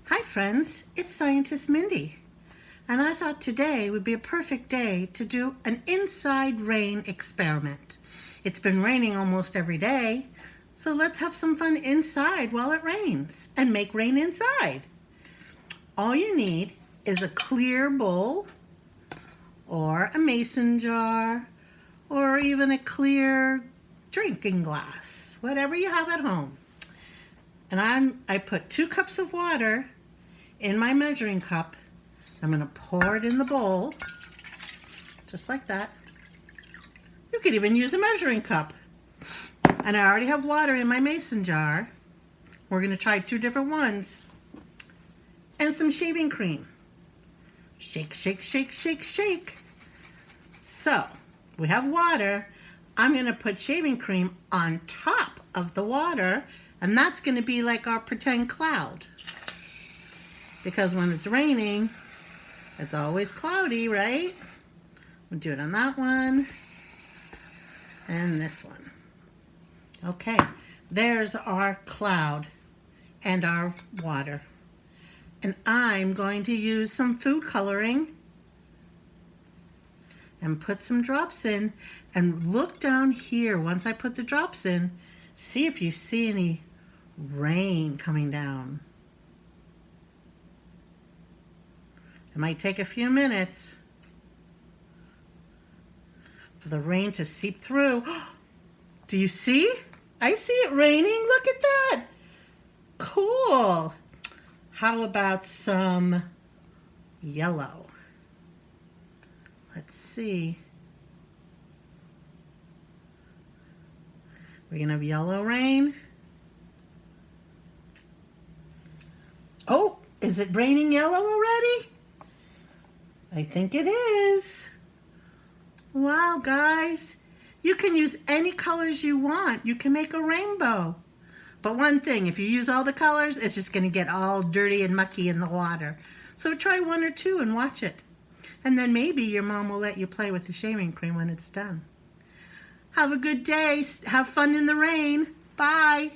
Hi friends, it's Scientist Mindy, and I thought today would be a perfect day to do an inside rain experiment. It's been raining almost every day, so let's have some fun inside while it rains and make rain inside. All you need is a clear bowl or a mason jar or even a clear drinking glass, whatever you have at home. And I put 2 cups of water in my measuring cup. I'm going to pour it in the bowl, just like that. You could even use a measuring cup. And I already have water in my mason jar. We're going to try 2 different ones. And some shaving cream. Shake, shake, shake, shake, shake. So, we have water. I'm going to put shaving cream on top of the water, and that's going to be like our pretend cloud. Because when it's raining, it's always cloudy, right? We'll do it on that one and this one. Okay, there's our cloud and our water. And I'm going to use some food coloring and put some drops in. And look down here, once I put the drops in, see if you see any rain coming down. It might take a few minutes for the rain to seep through. Do you see? I see it raining. Look at that. Cool. How about some yellow? Let's see. We're going to have yellow rain. Oh, is it raining yellow already? I think it is. Wow, guys. You can use any colors you want. You can make a rainbow. But one thing, if you use all the colors, it's just going to get all dirty and mucky in the water. So try 1 or 2 and watch it. And then maybe your mom will let you play with the shaving cream when it's done. Have a good day. Have fun in the rain. Bye.